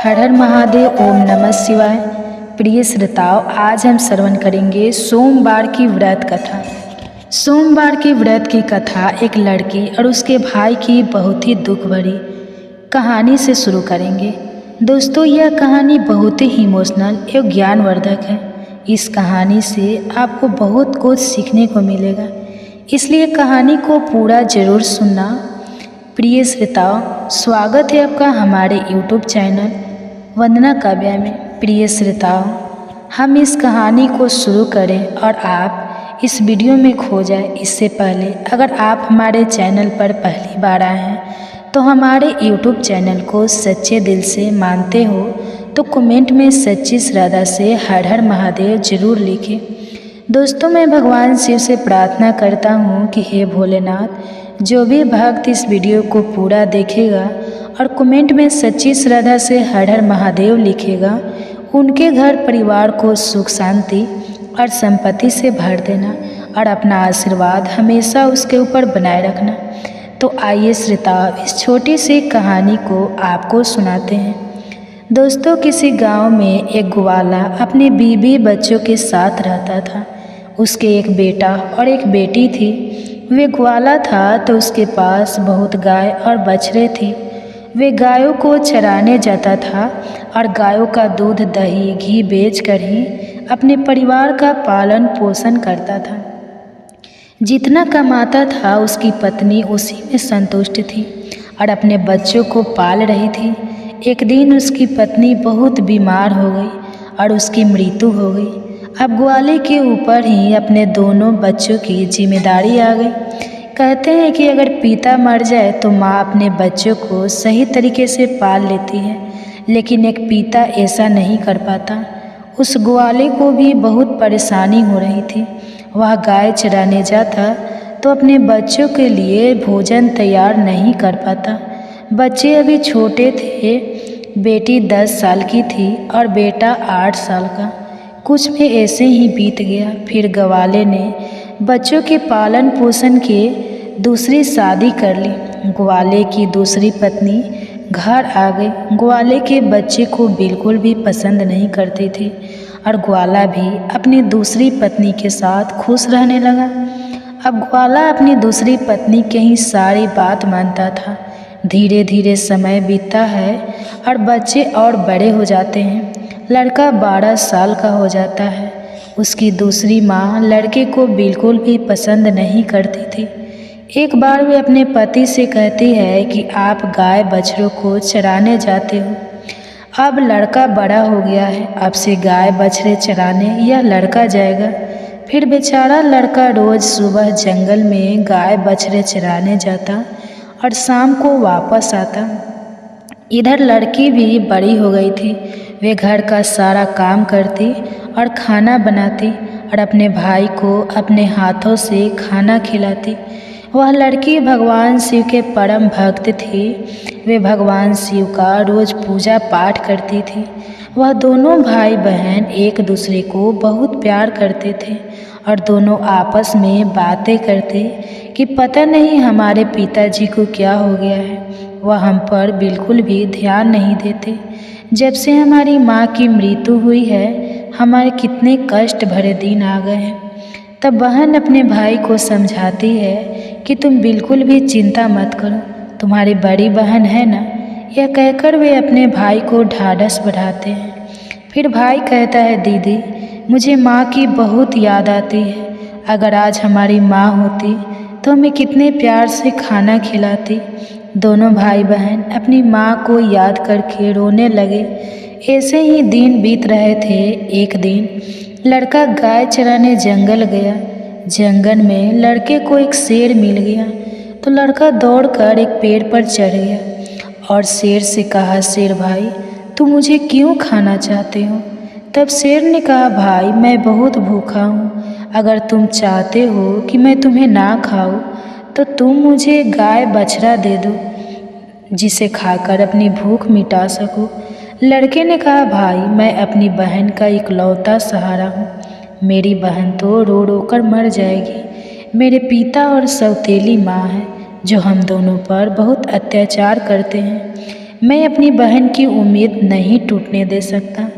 हर हर महादेव, ओम नमः शिवाय। प्रिय श्रोताओं, आज हम श्रवण करेंगे सोमवार की व्रत कथा। सोमवार की व्रत की कथा एक लड़की और उसके भाई की बहुत ही दुख भरी कहानी से शुरू करेंगे। दोस्तों, यह कहानी बहुत ही इमोशनल एवं ज्ञानवर्धक है। इस कहानी से आपको बहुत कुछ सीखने को मिलेगा, इसलिए कहानी को पूरा जरूर सुनना। प्रिय श्रोताओं, स्वागत है आपका हमारे YouTube चैनल वंदना काव्या में। प्रिय श्रोताओं, हम इस कहानी को शुरू करें और आप इस वीडियो में खो जाए इससे पहले अगर आप हमारे चैनल पर पहली बार आए हैं तो हमारे YouTube चैनल को सच्चे दिल से मानते हो तो कमेंट में सच्ची श्रद्धा से हर हर महादेव जरूर लिखें। दोस्तों, मैं भगवान शिव से प्रार्थना करता हूँ कि हे भोलेनाथ, जो भी भक्त इस वीडियो को पूरा देखेगा और कमेंट में सच्ची श्रद्धा से हर हर महादेव लिखेगा, उनके घर परिवार को सुख शांति और संपत्ति से भर देना और अपना आशीर्वाद हमेशा उसके ऊपर बनाए रखना। तो आइए श्रोताओ, इस छोटी सी कहानी को आपको सुनाते हैं। दोस्तों, किसी गांव में एक ग्वाला अपने बीवी बच्चों के साथ रहता था। उसके एक बेटा और एक बेटी थी। वे ग्वाला था तो उसके पास बहुत गाय और बछड़े थी। वे गायों को चराने जाता था और गायों का दूध, दही, घी बेचकर ही अपने परिवार का पालन पोषण करता था। जितना कमाता था उसकी पत्नी उसी में संतुष्ट थी और अपने बच्चों को पाल रही थी। एक दिन उसकी पत्नी बहुत बीमार हो गई और उसकी मृत्यु हो गई। अब ग्वाले के ऊपर ही अपने दोनों बच्चों की जिम्मेदारी आ गई। कहते हैं कि अगर पिता मर जाए तो माँ अपने बच्चों को सही तरीके से पाल लेती है, लेकिन एक पिता ऐसा नहीं कर पाता। उस ग्वाले को भी बहुत परेशानी हो रही थी। वह गाय चराने जाता तो अपने बच्चों के लिए भोजन तैयार नहीं कर पाता। बच्चे अभी छोटे थे। बेटी 10 साल की थी और बेटा 8 साल का। कुछ में ऐसे ही बीत गया। फिर ग्वाले ने बच्चों के पालन पोषण के दूसरी शादी कर ली। ग्वाले की दूसरी पत्नी घर आ गई। ग्वाले के बच्चे को बिल्कुल भी पसंद नहीं करते थे और ग्वाला भी अपनी दूसरी पत्नी के साथ खुश रहने लगा। अब ग्वाला अपनी दूसरी पत्नी के ही सारी बात मानता था। धीरे धीरे समय बीतता है और बच्चे और बड़े हो जाते हैं। लड़का 12 साल का हो जाता है। उसकी दूसरी माँ लड़के को बिल्कुल भी पसंद नहीं करती थी। एक बार वे अपने पति से कहती है कि आप गाय बछड़ों को चराने जाते हो। अब लड़का बड़ा हो गया है, अब से गाय बछड़े चराने यह लड़का जाएगा। फिर बेचारा लड़का रोज़ सुबह जंगल में गाय बछड़े चराने जाता और शाम को वापस आता। इधर लड़की भी बड़ी हो गई थी। वे घर का सारा काम करती और खाना बनाती और अपने भाई को अपने हाथों से खाना खिलाती। वह लड़की भगवान शिव के परम भक्त थी। वे भगवान शिव का रोज़ पूजा पाठ करती थी। वह दोनों भाई बहन एक दूसरे को बहुत प्यार करते थे और दोनों आपस में बातें करते कि पता नहीं हमारे पिताजी को क्या हो गया है। वह हम पर बिल्कुल भी ध्यान नहीं देते। जब से हमारी माँ की मृत्यु हुई है, हमारे कितने कष्ट भरे दिन आ गए हैं। तब बहन अपने भाई को समझाती है कि तुम बिल्कुल भी चिंता मत करो, तुम्हारी बड़ी बहन है ना। यह कहकर वे अपने भाई को ढाढ़स बढ़ाते हैं। फिर भाई कहता है, दीदी, मुझे माँ की बहुत याद आती है। अगर आज हमारी माँ होती तो हमें कितने प्यार से खाना खिलाती। दोनों भाई बहन अपनी माँ को याद करके रोने लगे। ऐसे ही दिन बीत रहे थे। एक दिन लड़का गाय चराने जंगल गया। जंगल में लड़के को एक शेर मिल गया तो लड़का दौड़कर एक पेड़ पर चढ़ गया और शेर से कहा, शेर भाई, तुम मुझे क्यों खाना चाहते हो? तब शेर ने कहा, भाई, मैं बहुत भूखा हूँ। अगर तुम चाहते हो कि मैं तुम्हें ना खाऊं तो तुम मुझे गाय बछड़ा दे दो जिसे खाकर अपनी भूख मिटा सको। लड़के ने कहा, भाई, मैं अपनी बहन का इकलौता सहारा हूँ। मेरी बहन तो रो रो कर मर जाएगी। मेरे पिता और सौतेली माँ है जो हम दोनों पर बहुत अत्याचार करते हैं। मैं अपनी बहन की उम्मीद नहीं टूटने दे सकता।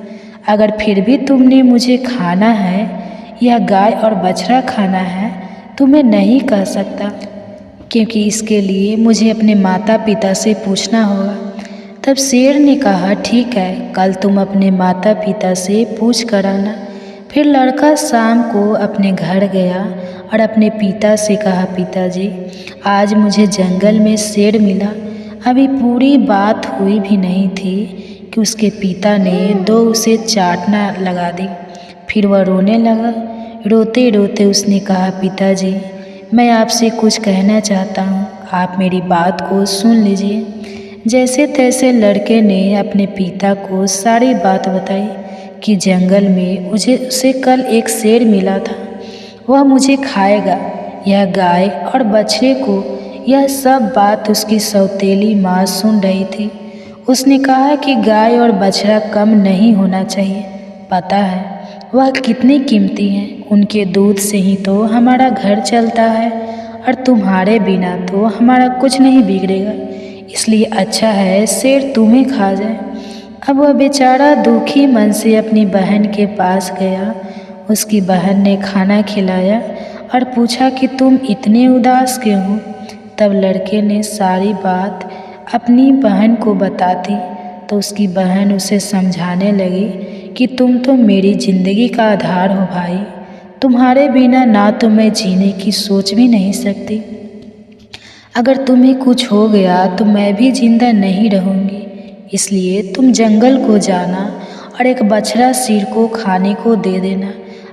अगर फिर भी तुमने मुझे खाना है या गाय और बछड़ा खाना है तो मैं नहीं कह सकता, क्योंकि इसके लिए मुझे अपने माता पिता से पूछना होगा। तब शेर ने कहा, ठीक है, कल तुम अपने माता पिता से पूछ कर आना। फिर लड़का शाम को अपने घर गया और अपने पिता से कहा, पिताजी, आज मुझे जंगल में शेर मिला। अभी पूरी बात हुई भी नहीं थी कि उसके पिता ने दो उसे चाटना लगा दी। फिर वह रोने लगा। रोते रोते उसने कहा, पिताजी, मैं आपसे कुछ कहना चाहता हूँ, आप मेरी बात को सुन लीजिए। जैसे तैसे लड़के ने अपने पिता को सारी बात बताई कि जंगल में उसे कल एक शेर मिला था, वह मुझे खाएगा, यह गाय और बछड़े को। यह सब बात उसकी सौतेली माँ सुन रही थी। उसने कहा कि गाय और बछड़ा कम नहीं होना चाहिए, पता है वह कितनी कीमती हैं, उनके दूध से ही तो हमारा घर चलता है और तुम्हारे बिना तो हमारा कुछ नहीं बिगड़ेगा, इसलिए अच्छा है शेर तुम्हें खा जाए। अब वह बेचारा दुखी मन से अपनी बहन के पास गया। उसकी बहन ने खाना खिलाया और पूछा कि तुम इतने उदास क्यों हो। तब लड़के ने सारी बात अपनी बहन को बताती तो उसकी बहन उसे समझाने लगी कि तुम तो मेरी ज़िंदगी का आधार हो भाई, तुम्हारे बिना ना तो मैं जीने की सोच भी नहीं सकती। अगर तुम्हें कुछ हो गया तो मैं भी जिंदा नहीं रहूँगी, इसलिए तुम जंगल को जाना और एक बछड़ा शेर को खाने को दे देना।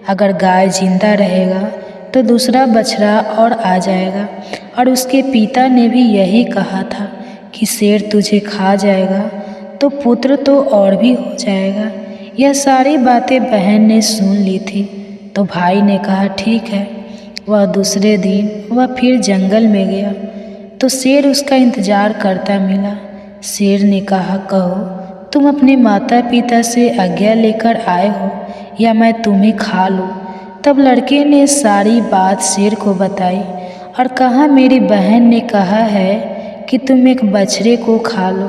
अगर गाय जिंदा रहेगा तो दूसरा बछड़ा और आ जाएगा। और उसके पिता ने भी यही कहा था कि शेर तुझे खा जाएगा तो पुत्र तो और भी हो जाएगा। यह सारी बातें बहन ने सुन ली थी तो भाई ने कहा, ठीक है। वह दूसरे दिन वह फिर जंगल में गया तो शेर उसका इंतज़ार करता मिला। शेर ने कहा, कहो तुम अपने माता पिता से आज्ञा लेकर आए हो या मैं तुम्हें खा लूँ। तब लड़के ने सारी बात शेर को बताई और कहा, मेरी बहन ने कहा है कि तुम एक बछड़े को खा लो।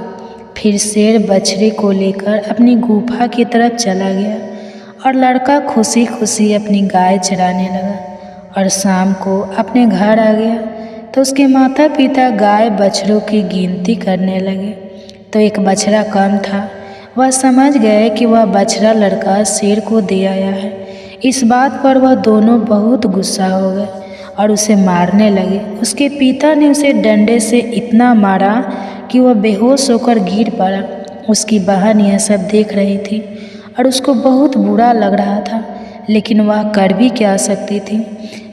फिर शेर बछड़े को लेकर अपनी गुफा की तरफ चला गया और लड़का खुशी खुशी अपनी गाय चराने लगा और शाम को अपने घर आ गया तो उसके माता पिता गाय बछड़ों की गिनती करने लगे तो एक बछड़ा कम था। वह समझ गए कि वह बछड़ा लड़का शेर को दे आया है। इस बात पर वह दोनों बहुत गुस्सा हो गए और उसे मारने लगे। उसके पिता ने उसे डंडे से इतना मारा कि वह बेहोश होकर गिर पड़ा। उसकी बहन यह सब देख रही थी और उसको बहुत बुरा लग रहा था, लेकिन वह कर भी क्या सकती थी।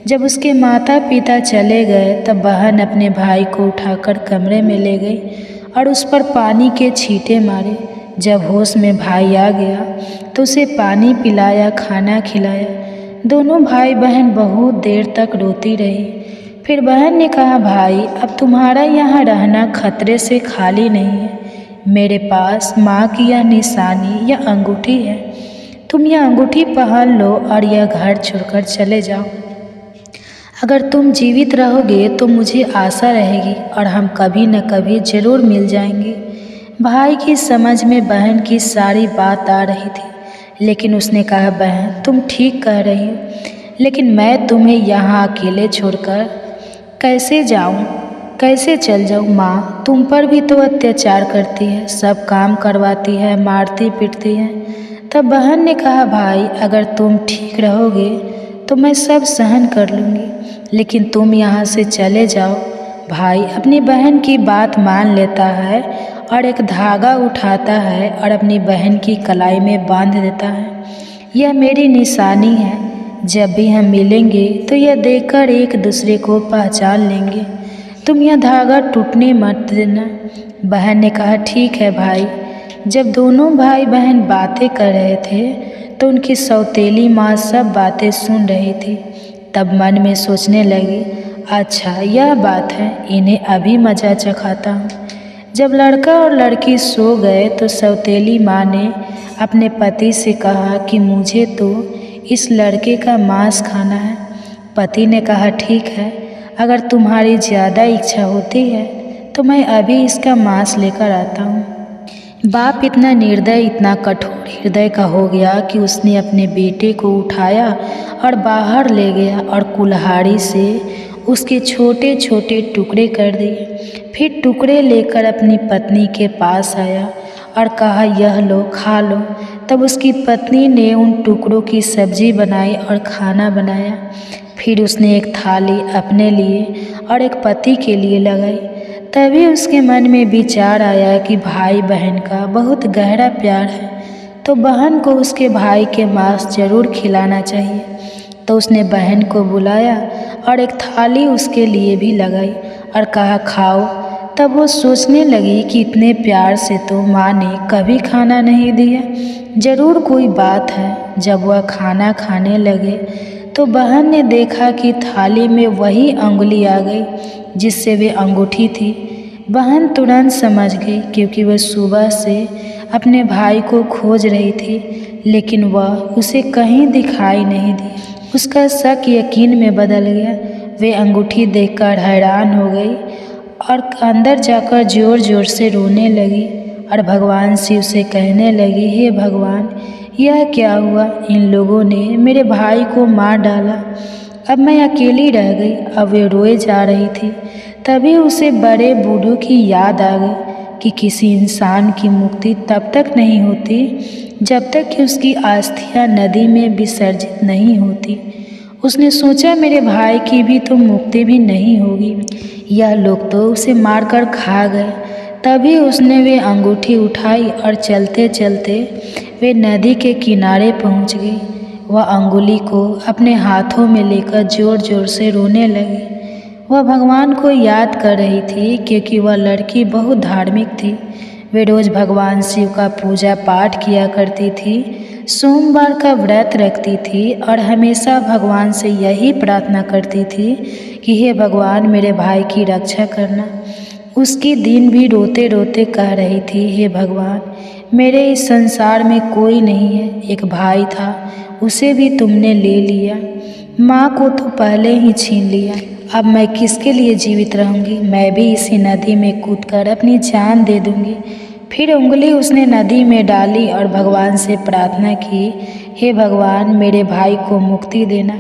जब उसके माता पिता चले गए तब बहन अपने भाई को उठाकर कमरे में ले गई और उस पर पानी के छींटे मारे। जब होश में भाई आ गया तो उसे पानी पिलाया, खाना खिलाया। दोनों भाई बहन बहुत देर तक रोती रही। फिर बहन ने कहा, भाई अब तुम्हारा यहाँ रहना खतरे से खाली नहीं है। मेरे पास माँ की यह निशानी या अंगूठी है, तुम यह अंगूठी पहन लो और यह घर छोड़कर चले जाओ। अगर तुम जीवित रहोगे तो मुझे आशा रहेगी और हम कभी न कभी ज़रूर मिल जाएंगे। भाई की समझ में बहन की सारी बात आ रही थी, लेकिन उसने कहा, बहन तुम ठीक कह रही हो, लेकिन मैं तुम्हें यहाँ अकेले छोड़कर कैसे जाऊँ, कैसे चल जाऊँ। माँ तुम पर भी तो अत्याचार करती है, सब काम करवाती है, मारती पीटती है। तब बहन ने कहा, भाई अगर तुम ठीक रहोगे तो मैं सब सहन कर लूँगी, लेकिन तुम यहाँ से चले जाओ। भाई अपनी बहन की बात मान लेता है और एक धागा उठाता है और अपनी बहन की कलाई में बांध देता है। यह मेरी निशानी है, जब भी हम मिलेंगे तो यह देखकर एक दूसरे को पहचान लेंगे। तुम यह धागा टूटने मत देना। बहन ने कहा, ठीक है भाई। जब दोनों भाई बहन बातें कर रहे थे तो उनकी सौतेली माँ सब बातें सुन रही थी। तब मन में सोचने लगी, अच्छा यह बात है, इन्हें अभी मज़ा चखाता हूँ। जब लड़का और लड़की सो गए तो सौतेली माँ ने अपने पति से कहा कि मुझे तो इस लड़के का मांस खाना है। पति ने कहा, ठीक है, अगर तुम्हारी ज़्यादा इच्छा होती है तो मैं अभी इसका मांस लेकर आता हूँ। बाप इतना निर्दय, इतना कठोर हृदय का हो गया कि उसने अपने बेटे को उठाया और बाहर ले गया और कुल्हाड़ी से उसके छोटे छोटे टुकड़े कर दिए। फिर टुकड़े लेकर अपनी पत्नी के पास आया और कहा, यह लो, खा लो। तब उसकी पत्नी ने उन टुकड़ों की सब्जी बनाई और खाना बनाया। फिर उसने एक थाली अपने लिए और एक पति के लिए लगाई। तभी उसके मन में विचार आया कि भाई बहन का बहुत गहरा प्यार है, तो बहन को उसके भाई के मांस जरूर खिलाना चाहिए। तो उसने बहन को बुलाया और एक थाली उसके लिए भी लगाई और कहा, खाओ। तब वो सोचने लगी कि इतने प्यार से तो माँ ने कभी खाना नहीं दिया, जरूर कोई बात है। जब वह खाना खाने लगे तो बहन ने देखा कि थाली में वही अंगुली आ गई जिससे वे अंगूठी थी। बहन तुरंत समझ गई, क्योंकि वह सुबह से अपने भाई को खोज रही थी, लेकिन वह उसे कहीं दिखाई नहीं दी। उसका शक यकीन में बदल गया। वे अंगूठी देखकर हैरान हो गई और अंदर जाकर जोर जोर से रोने लगी और भगवान शिव से कहने लगी, हे भगवान, यह क्या हुआ? इन लोगों ने मेरे भाई को मार डाला, अब मैं अकेली रह गई। अब वे रोए जा रही थी। तभी उसे बड़े बूढ़ों की याद आ गई कि किसी इंसान की मुक्ति तब तक नहीं होती जब तक कि उसकी अस्थियां नदी में विसर्जित नहीं होती। उसने सोचा, मेरे भाई की भी तो मुक्ति भी नहीं होगी, यह लोग तो उसे मारकर खा गए। तभी उसने वे अंगूठी उठाई और चलते चलते वे नदी के किनारे पहुंच गई। वह अंगुली को अपने हाथों में लेकर जोर जोर से रोने लगी। वह भगवान को याद कर रही थी, क्योंकि वह लड़की बहुत धार्मिक थी। वे रोज़ भगवान शिव का पूजा पाठ किया करती थी, सोमवार का व्रत रखती थी और हमेशा भगवान से यही प्रार्थना करती थी कि हे भगवान, मेरे भाई की रक्षा करना। उसकी दिन भी रोते रोते कह रही थी, हे भगवान, मेरे इस संसार में कोई नहीं है। एक भाई था, उसे भी तुमने ले लिया, माँ को तो पहले ही छीन लिया। अब मैं किसके लिए जीवित रहूँगी? मैं भी इसी नदी में कूदकर अपनी जान दे दूँगी। फिर उंगली उसने नदी में डाली और भगवान से प्रार्थना की, हे भगवान, मेरे भाई को मुक्ति देना।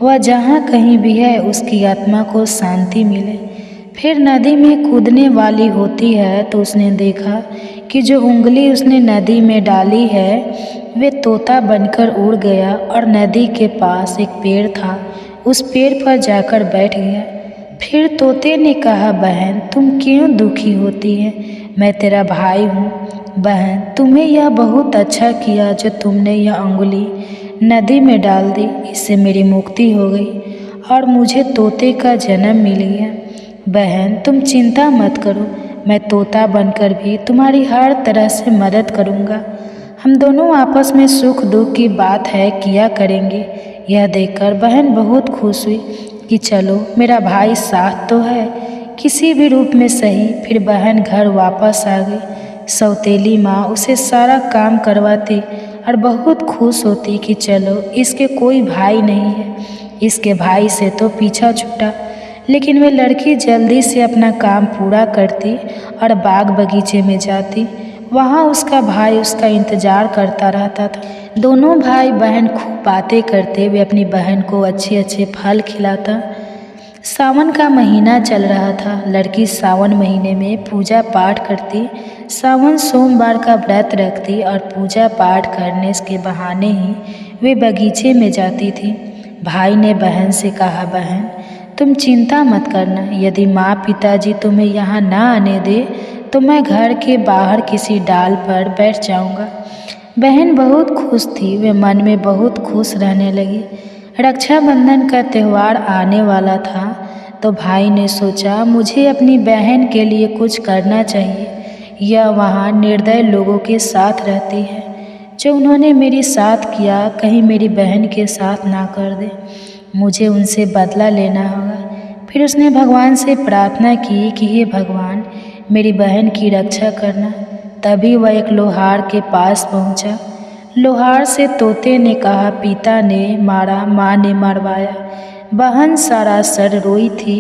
वह जहाँ कहीं भी है उसकी आत्मा को शांति मिले। फिर नदी में कूदने वाली होती है तो उसने देखा कि जो उंगली उसने नदी में डाली है वे तोता बनकर उड़ गया और नदी के पास एक पेड़ था, उस पेड़ पर जाकर बैठ गया। फिर तोते ने कहा, बहन, तुम क्यों दुखी होती है? मैं तेरा भाई हूँ। बहन, तुम्हें यह बहुत अच्छा किया जो तुमने यह अंगुली नदी में डाल दी, इससे मेरी मुक्ति हो गई और मुझे तोते का जन्म मिल गया। बहन, तुम चिंता मत करो, मैं तोता बनकर भी तुम्हारी हर तरह से मदद करूँगा। हम दोनों आपस में सुख दुख की बात है किया करेंगे। यह देखकर बहन बहुत खुश हुई कि चलो, मेरा भाई साथ तो है, किसी भी रूप में सही। फिर बहन घर वापस आ गई। सौतेली माँ उसे सारा काम करवाती और बहुत खुश होती कि चलो, इसके कोई भाई नहीं है, इसके भाई से तो पीछा छूटा। लेकिन वे लड़की जल्दी से अपना काम पूरा करती और बाग बगीचे में जाती। वहाँ उसका भाई उसका इंतज़ार करता रहता था। दोनों भाई बहन खूब बातें करते हुए अपनी बहन को अच्छे अच्छे फल खिलाता। सावन का महीना चल रहा था। लड़की सावन महीने में पूजा पाठ करती, सावन सोमवार का व्रत रखती और पूजा पाठ करने के बहाने ही वे बगीचे में जाती थी। भाई ने बहन से कहा, बहन, तुम चिंता मत करना, यदि माँ पिताजी तुम्हें यहाँ ना आने दे तो मैं घर के बाहर किसी डाल पर बैठ जाऊँगा। बहन बहुत खुश थी, वे मन में बहुत खुश रहने लगी। रक्षाबंधन का त्यौहार आने वाला था तो भाई ने सोचा, मुझे अपनी बहन के लिए कुछ करना चाहिए। यह वहाँ निर्दय लोगों के साथ रहती है, जो उन्होंने मेरे साथ किया कहीं मेरी बहन के साथ ना कर दे। मुझे उनसे बदला लेना होगा। फिर उसने भगवान से प्रार्थना की कि हे भगवान, मेरी बहन की रक्षा करना। तभी वह एक लोहार के पास पहुंचा। लोहार से तोते ने कहा, पिता ने मारा, माँ ने मरवाया। बहन सरासर रोई थी,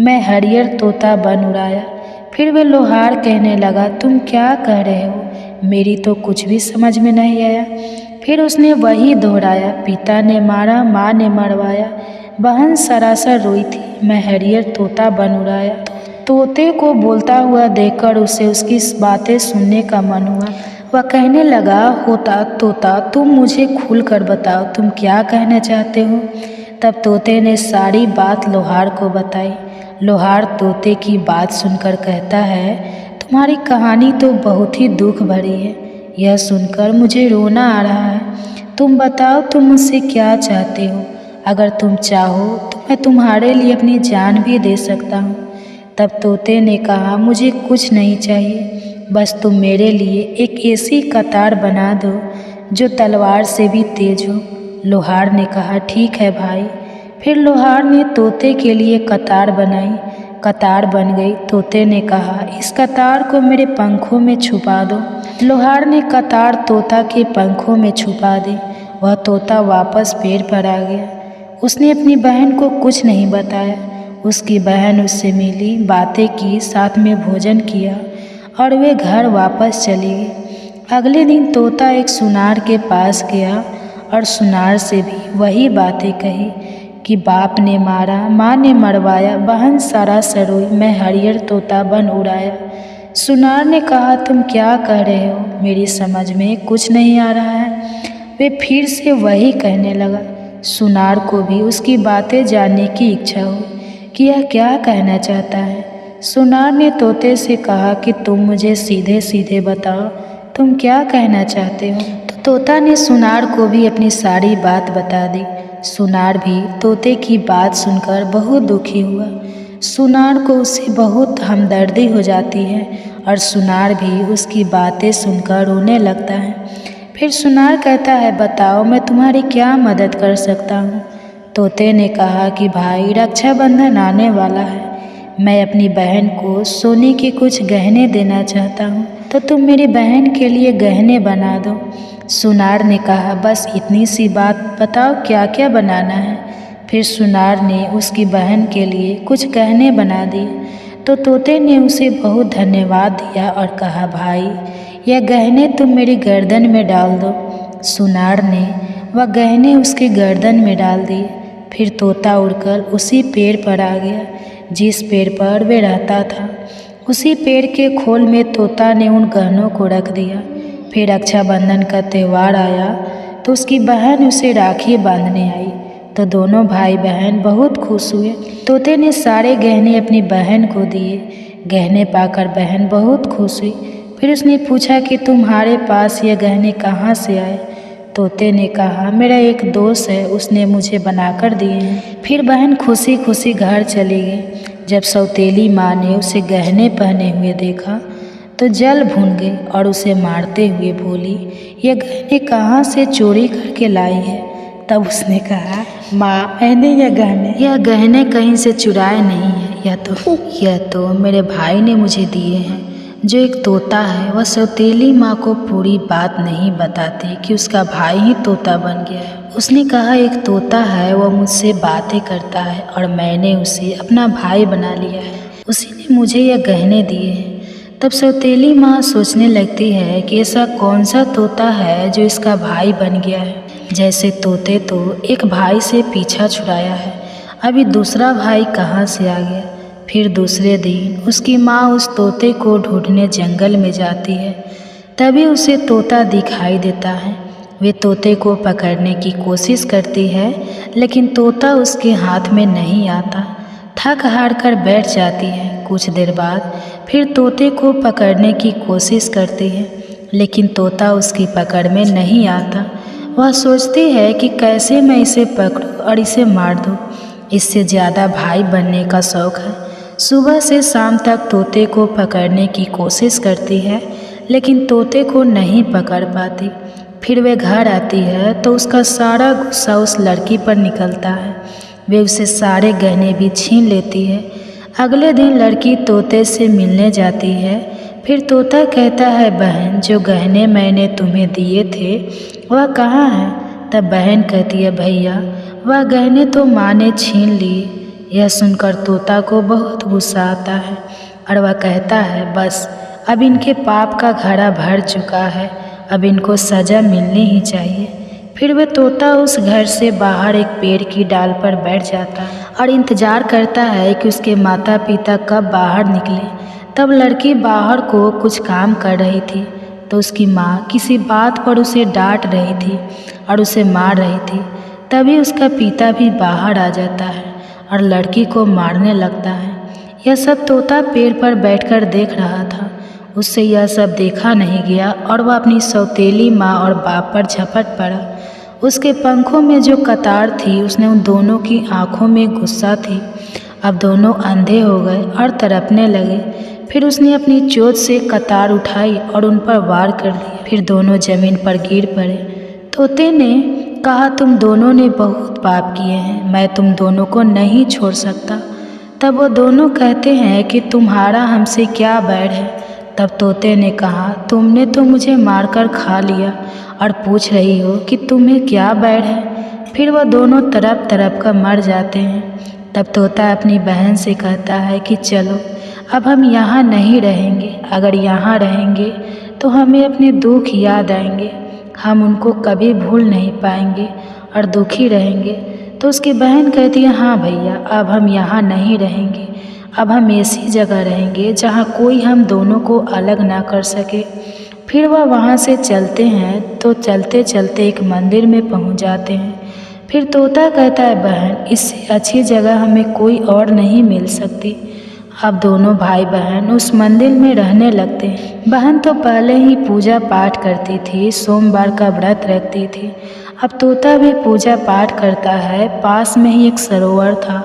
मैं हरियर तोता बन उड़ाया। फिर वह लोहार कहने लगा, तुम क्या कह रहे हो? मेरी तो कुछ भी समझ में नहीं आया। फिर उसने वही दोहराया, पिता ने मारा, माँ ने मरवाया, बहन सरासर रोई थी, मैं हरियर तोता बन उड़ाया। तोते को बोलता हुआ देखकर उसे उसकी बातें सुनने का मन हुआ। वह कहने लगा, होता तोता, तुम मुझे खुल कर बताओ, तुम क्या कहना चाहते हो। तब तोते ने सारी बात लोहार को बताई। लोहार तोते की बात सुनकर कहता है, तुम्हारी कहानी तो बहुत ही दुख भरी है, यह सुनकर मुझे रोना आ रहा है। तुम बताओ, तुम मुझसे क्या चाहते हो। अगर तुम चाहो तो मैं तुम्हारे लिए अपनी जान भी दे सकता हूँ। तब तोते ने कहा, मुझे कुछ नहीं चाहिए, बस तुम मेरे लिए एक ऐसी कतार बना दो जो तलवार से भी तेज हो। लोहार ने कहा, ठीक है भाई। फिर लोहार ने तोते के लिए कतार बनाई। कतार बन गई। तोते ने कहा, इस कतार को मेरे पंखों में छुपा दो। लोहार ने कतार तोता के पंखों में छुपा दी। वह तोता वापस पेड़ पर आ गया। उसने अपनी बहन को कुछ नहीं बताया। उसकी बहन उससे मिली, बातें की, साथ में भोजन किया और वे घर वापस चली गई। अगले दिन तोता एक सुनार के पास गया और सुनार से भी वही बातें कही कि बाप ने मारा, माँ ने मरवाया, बहन सारा सरोई, मैं हरियर तोता बन उड़ाया। सुनार ने कहा, तुम क्या कह रहे हो, मेरी समझ में कुछ नहीं आ रहा है। वे फिर से वही कहने लगा। सुनार को भी उसकी बातें जानने की इच्छा हुई कि यह क्या कहना चाहता है। सुनार ने तोते से कहा कि तुम मुझे सीधे सीधे बताओ, तुम क्या कहना चाहते हो। तो तोता ने सुनार को भी अपनी सारी बात बता दी। सुनार भी तोते की बात सुनकर बहुत दुखी हुआ। सुनार को उससे बहुत हमदर्दी हो जाती है और सुनार भी उसकी बातें सुनकर रोने लगता है। फिर सुनार कहता है, बताओ मैं तुम्हारी क्या मदद कर सकता हूँ। तोते ने कहा कि भाई, रक्षाबंधन आने वाला है, मैं अपनी बहन को सोने के कुछ गहने देना चाहता हूँ, तो तुम मेरी बहन के लिए गहने बना दो। सुनार ने कहा, बस इतनी सी बात, बताओ क्या क्या बनाना है। फिर सुनार ने उसकी बहन के लिए कुछ गहने बना दिए। तो तोते ने उसे बहुत धन्यवाद दिया और कहा, भाई यह गहने तुम मेरी गर्दन में डाल दो। सुनार ने वह गहने उसके गर्दन में डाल दिए। फिर तोता उड़कर उसी पेड़ पर आ गया जिस पेड़ पर वे रहता था। उसी पेड़ के खोल में तोता ने उन गहनों को रख दिया। फिर रक्षाबंधन का त्यौहार आया तो उसकी बहन उसे राखी बांधने आई, तो दोनों भाई बहन बहुत खुश हुए। तोते ने सारे गहने अपनी बहन को दिए। गहने पाकर बहन बहुत खुश हुई। फिर उसने पूछा कि तुम्हारे पास ये गहने कहाँ से आए। तोते ने कहा, मेरा एक दोस्त है, उसने मुझे बनाकर दिए हैं। फिर बहन खुशी खुशी घर चली गई। जब सौतेली माँ ने उसे गहने पहने हुए देखा तो जल भून गई और उसे मारते हुए बोली, ये गहने कहाँ से चोरी करके लाई है। तब उसने कहा, माँ, मैंने यह गहने कहीं से चुराए नहीं है, यह तो मेरे भाई ने मुझे दिए हैं। जो एक तोता है वह सौतेली माँ को पूरी बात नहीं बताती कि उसका भाई ही तोता बन गया है। उसने कहा, एक तोता है, वह मुझसे बातें करता है और मैंने उसे अपना भाई बना लिया है, उसी ने मुझे यह गहने दिए हैं। तब सौतेली माँ सोचने लगती है कि ऐसा कौन सा तोता है जो इसका भाई बन गया है। जैसे तोते तो एक भाई से पीछा छुड़ाया है, अभी दूसरा भाई कहाँ से आ गया। फिर दूसरे दिन उसकी माँ उस तोते को ढूंढने जंगल में जाती है। तभी उसे तोता दिखाई देता है। वे तोते को पकड़ने की कोशिश करती है, लेकिन तोता उसके हाथ में नहीं आता। थक हार कर बैठ जाती है। कुछ देर बाद फिर तोते को पकड़ने की कोशिश करती है, लेकिन तोता उसकी पकड़ में नहीं आता। वह सोचती है कि कैसे मैं इसे पकड़ूं और इसे मार दूं। इससे ज़्यादा भाई बनने का शौक़ है। सुबह से शाम तक तोते को पकड़ने की कोशिश करती है, लेकिन तोते को नहीं पकड़ पाती। फिर वे घर आती है तो उसका सारा गुस्सा उस लड़की पर निकलता है। वे उसे सारे गहने भी छीन लेती है। अगले दिन लड़की तोते से मिलने जाती है। फिर तोता कहता है, बहन, जो गहने मैंने तुम्हें दिए थे वह कहाँ है। तब बहन कहती है, भैया, वह गहने तो माँ ने छीन लिए। यह सुनकर तोता को बहुत गुस्सा आता है और वह कहता है, बस अब इनके पाप का घड़ा भर चुका है, अब इनको सज़ा मिलनी ही चाहिए। फिर वह तोता उस घर से बाहर एक पेड़ की डाल पर बैठ जाता है और इंतज़ार करता है कि उसके माता पिता कब बाहर निकले। तब लड़की बाहर को कुछ काम कर रही थी तो उसकी माँ किसी बात पर उसे डांट रही थी और उसे मार रही थी। तभी उसका पिता भी बाहर आ जाता है और लड़की को मारने लगता है। यह सब तोता पेड़ पर बैठकर देख रहा था। उससे यह सब देखा नहीं गया और वह अपनी सौतेली माँ और बाप पर झपट पड़ा। उसके पंखों में जो कतार थी उसने उन दोनों की आंखों में गुस्सा थी। अब दोनों अंधे हो गए और तड़पने लगे। फिर उसने अपनी चोंच से कतार उठाई और उन पर वार कर दिया। फिर दोनों जमीन पर गिर पड़े। तोते ने कहा, तुम दोनों ने बहुत पाप किए हैं, मैं तुम दोनों को नहीं छोड़ सकता। तब वो दोनों कहते हैं कि तुम्हारा हमसे क्या बैर है। तब तोते ने कहा, तुमने तो मुझे मारकर खा लिया और पूछ रही हो कि तुम्हें क्या बैर है। फिर वह दोनों तड़प तड़प कर मर जाते हैं। तब तोता अपनी बहन से कहता है कि चलो अब हम यहाँ नहीं रहेंगे, अगर यहाँ रहेंगे तो हमें अपने दुख याद आएंगे, हम उनको कभी भूल नहीं पाएंगे और दुखी रहेंगे। तो उसकी बहन कहती है, हाँ भैया, अब हम यहाँ नहीं रहेंगे, अब हम ऐसी जगह रहेंगे जहाँ कोई हम दोनों को अलग ना कर सके। फिर वह वहाँ से चलते हैं तो चलते चलते एक मंदिर में पहुँच जाते हैं। फिर तोता कहता है, बहन, इससे अच्छी जगह हमें कोई और नहीं मिल सकती। अब दोनों भाई बहन उस मंदिर में रहने लगते हैं। बहन तो पहले ही पूजा पाठ करती थी, सोमवार का व्रत रखती थी। अब तोता भी पूजा पाठ करता है। पास में ही एक सरोवर था,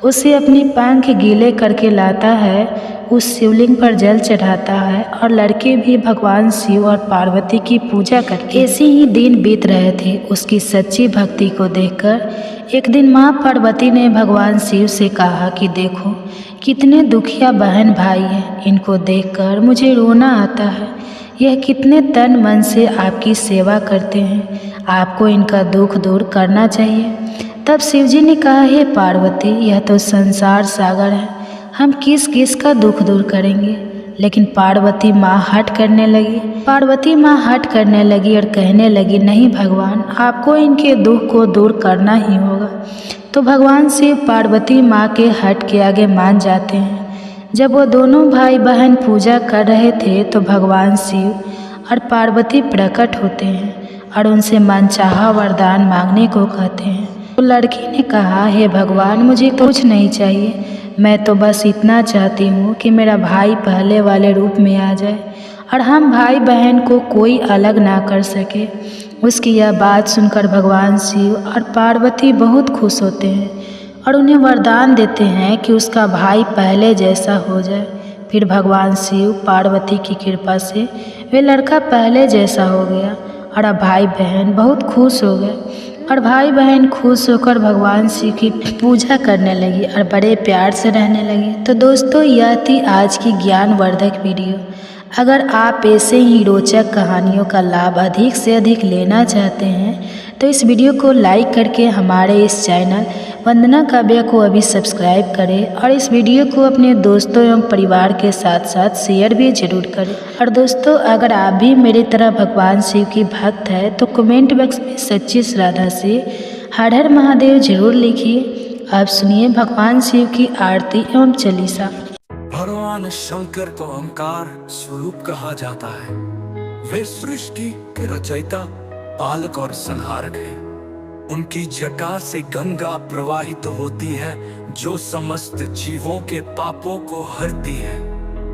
उसे अपनी पंख गीले करके लाता है, उस शिवलिंग पर जल चढ़ाता है और लड़के भी भगवान शिव और पार्वती की पूजा करते। ऐसे ही दिन बीत रहे थे। उसकी सच्ची भक्ति को देखकर एक दिन माँ पार्वती ने भगवान शिव से कहा कि देखो कितने दुखिया बहन भाई हैं, इनको देखकर मुझे रोना आता है। यह कितने तन मन से आपकी सेवा करते हैं, आपको इनका दुख दूर करना चाहिए। तब शिवजी ने कहा, हे पार्वती, यह तो संसार सागर है, हम किस किस का दुख दूर करेंगे। लेकिन पार्वती माँ हट करने लगी और कहने लगी, नहीं भगवान, आपको इनके दुख को दूर करना ही होगा। तो भगवान शिव पार्वती माँ के हट के आगे मान जाते हैं। जब वो दोनों भाई बहन पूजा कर रहे थे तो भगवान शिव और पार्वती प्रकट होते हैं और उनसे मनचाहा वरदान मांगने को कहते हैं। तो लड़की ने कहा, हे भगवान, मुझे तो कुछ नहीं चाहिए, मैं तो बस इतना चाहती हूँ कि मेरा भाई पहले वाले रूप में आ जाए और हम भाई बहन को कोई अलग ना कर सके। उसकी यह बात सुनकर भगवान शिव और पार्वती बहुत खुश होते हैं और उन्हें वरदान देते हैं कि उसका भाई पहले जैसा हो जाए। फिर भगवान शिव पार्वती की कृपा से वे लड़का पहले जैसा हो गया और अब भाई बहन बहुत खुश हो गए और भाई बहन खुश होकर भगवान शिव की पूजा करने लगी और बड़े प्यार से रहने लगे। तो दोस्तों, यह थी आज की ज्ञानवर्धक वीडियो। अगर आप ऐसे ही रोचक कहानियों का लाभ अधिक से अधिक लेना चाहते हैं तो इस वीडियो को लाइक करके हमारे इस चैनल वंदना काव्या को अभी सब्सक्राइब करें और इस वीडियो को अपने दोस्तों एवं परिवार के साथ साथ शेयर भी जरूर करें। और दोस्तों, अगर आप भी मेरी तरह भगवान शिव की भक्त है तो कमेंट बॉक्स में सच्ची श्रद्धा से हर हर महादेव जरूर लिखिए। आप सुनिए भगवान शिव की आरती एवं चालीसा। भगवान शंकर को ओंकार स्वरूप कहा जाता है। वे सृष्टि के रचयिता, पालक और संहारक हैं। उनकी जटा से गंगा प्रवाहित होती है जो समस्त जीवों के पापों को हरती है।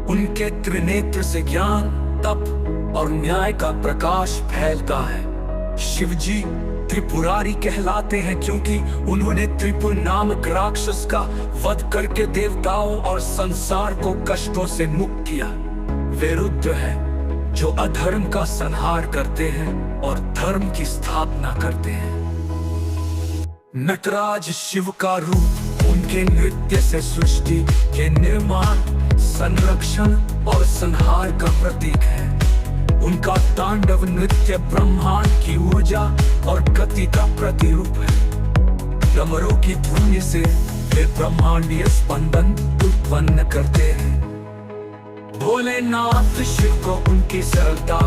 उनके त्रिनेत्र से ज्ञान, तप और न्याय का प्रकाश फैलता है। शिवजी त्रिपुरारी कहलाते हैं क्योंकि उन्होंने त्रिपुर नामक राक्षस का वध करके देवताओं और संसार को कष्टों से मुक्त किया। वे रुद्र हैं जो अधर्म का संहार करते हैं और धर्म की स्थापना करते हैं। नटराज शिव का रूप उनके नृत्य से सृष्टि के निर्माण, संरक्षण और संहार का प्रतीक है। उनका तांडव नृत्य ब्रह्मांड की ऊर्जा और गति का प्रतिरूप है। डमरू की ध्वनि से वे ब्रह्मांडीय स्पंदन उत्पन्न करते हैं। भोलेनाथ शिव को उनकी सरलता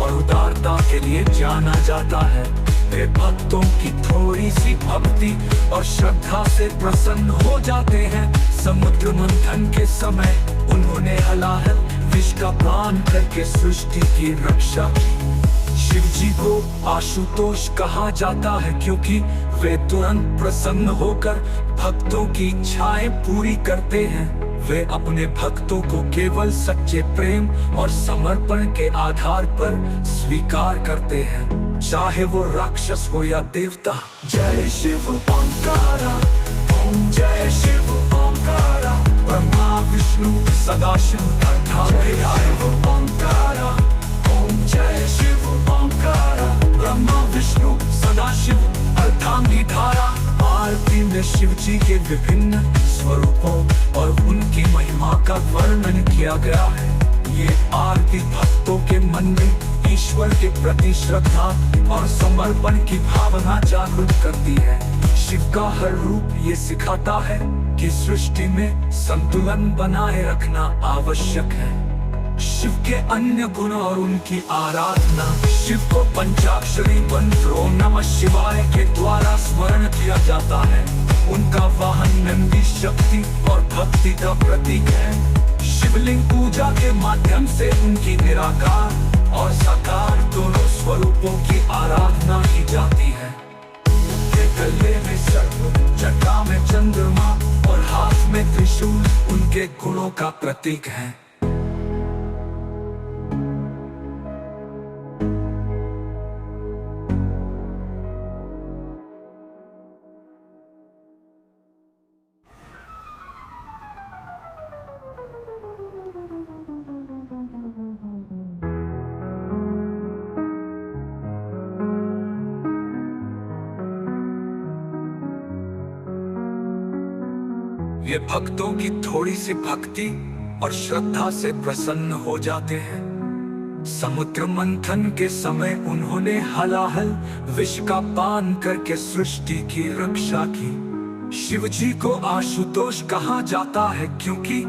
और उदारता के लिए जाना जाता है। वे भक्तों की थोड़ी सी भक्ति और श्रद्धा से प्रसन्न हो जाते हैं। समुद्र मंथन के समय उन्होंने हलाहल विष का पान करके सृष्टि की रक्षा की। शिव जी को आशुतोष कहा जाता है क्योंकि वे तुरंत प्रसन्न होकर भक्तों की इच्छाएं पूरी करते हैं। वे अपने भक्तों को केवल सच्चे प्रेम और समर्पण के आधार पर स्वीकार करते हैं, चाहे वो राक्षस हो या देवता। जय शिव ओंकारा, ओम जय शिव ओंकारा, ब्रह्मा विष्णु सदाशिव ओंकारा, ओम जय शिव ओंकारा, ब्रह्मा विष्णु सदाशिव अर्धांगिधारा। आरती में शिव जी के विभिन्न स्वरूपों और उनकी महिमा का वर्णन किया गया है। ये आरती भक्तों के मन में ईश्वर के प्रति श्रद्धा और समर्पण की भावना जागृत करती है। शिव का हर रूप ये सिखाता है कि सृष्टि में संतुलन बनाए रखना आवश्यक है। शिव के अन्य गुण और उनकी आराधना। शिव को पंचाक्षरी मंत्रों नमः शिवाय के द्वारा स्मरण किया जाता है। उनका वाहन नंदी शक्ति और भक्ति का प्रतीक है। शिवलिंग पूजा के माध्यम से उनकी निराकार और साकार दोनों स्वरूपों की आराधना की जाती है। उनके गले में सर्प, जटा में चंद्रमा और हाथ में त्रिशूल उनके गुणों का प्रतीक है। ये भक्तों की थोड़ी सी भक्ति और श्रद्धा से प्रसन्न हो जाते हैं। समुद्र मंथन के समय उन्होंने हलाहल विष का पान करके सृष्टि की रक्षा की। शिव जी को आशुतोष कहा जाता है क्योंकि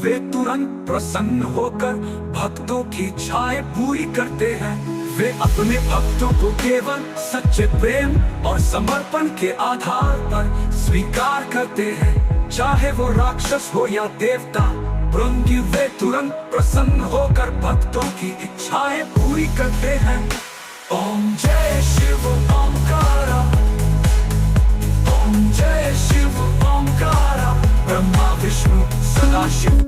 वे तुरंत प्रसन्न होकर भक्तों की इच्छाएं पूरी करते हैं। वे अपने भक्तों को केवल सच्चे प्रेम और समर्पण के आधार पर स्वीकार करते हैं, चाहे वो राक्षस हो या देवता। परंतु वे तुरंत प्रसन्न होकर भक्तों की इच्छाएं पूरी करते हैं। ओम जय शिव ओंकारा, ओम जय शिव ओंकारा, ब्रह्मा विष्णु सदाशिव।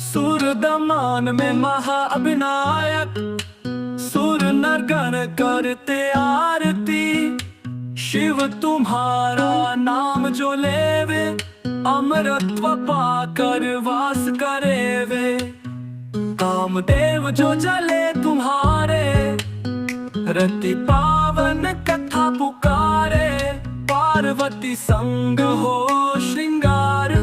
सूरदमान में महाअभिनायक, सुर नरगण करते आरती। शिव तुम्हारा नाम जो लेवे, अमरत्व पाकर वास करे वे। कामदेव जो जले तुम्हारे, रति पावन कथा पुकारे। पार्वती संग हो श्रृंगार,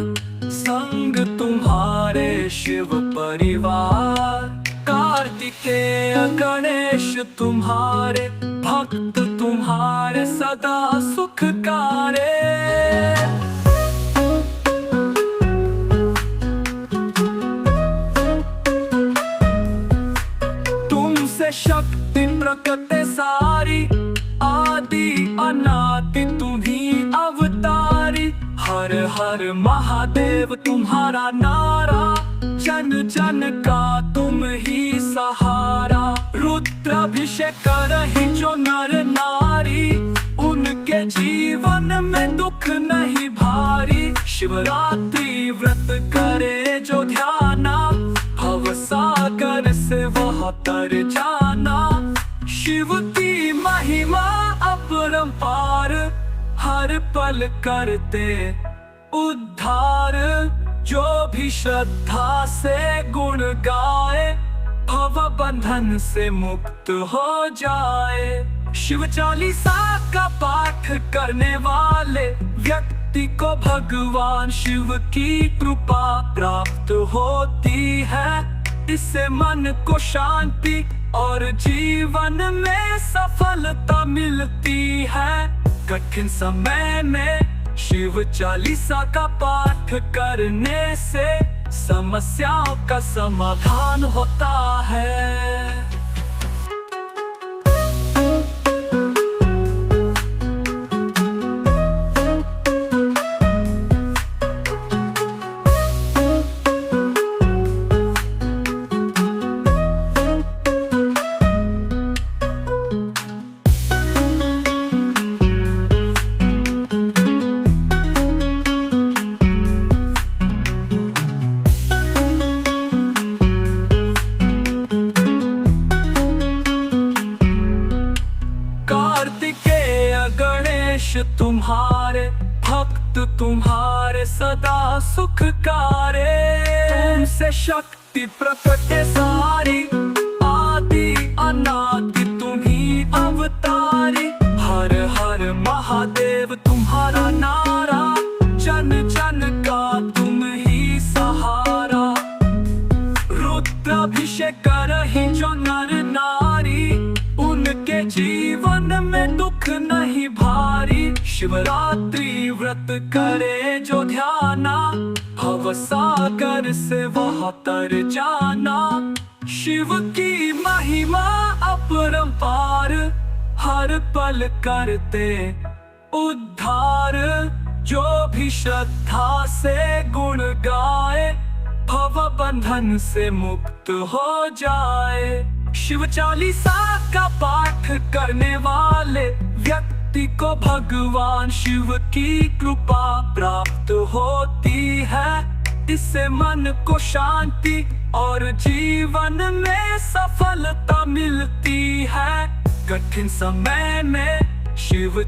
संग तुम्हारे शिव परिवार। कार्तिकेय गणेश तुम्हारे, भक्त तुम्हारे सदा सुखकारे। तुमसे शक्ति प्रकट सारी, आदि अनादि तुम्ही अवतारी। हर हर महादेव तुम्हारा नारा, जन जन का तुम ही सहारा। रुद्राभिषेक करहि जो नर नारी, उनके जीवन में दुख नहीं भारी। शिवरात्रि व्रत करे जो ध्याना, भव सागर से वह तर जाना। शिव की महिमा अपरंपार, हर पल करते उद्धार। जो भी श्रद्धा से गुण गाए, भव बंधन से मुक्त हो जाए। शिव चालीसा का पाठ करने वाले व्यक्ति को भगवान शिव की कृपा प्राप्त होती है। इससे मन को शांति और जीवन में सफलता मिलती है। कठिन समय में शिव चालीसा का पाठ करने से समस्याओं का समाधान होता है। कार्तिकेय गणेश तुम्हारे भक्त, तुम्हारे सदा सुखकारे। तुमसे शक्ति प्रकट है सारी, आदि अनादि तुम्ही अवतारी। हर हर महादेव तुम्हारा नारा, जन जन का तुम ही सहारा। रुद्राभिषेक करहि जो नर नारी, उनके जीवन में दुख नहीं भारी। शिवरात्रि व्रत करे जो ध्याना, भव सागर से वह तर जाना। शिव की महिमा अपरंपार, हर पल करते उद्धार। जो भी श्रद्धा से गुण गाए, भव बंधन से मुक्त हो जाए। शिव चालीसा का पाठ करने वाले व्यक्ति को भगवान शिव की कृपा प्राप्त होती है। इससे मन को शांति और जीवन में सफलता मिलती है। कठिन समय में शिव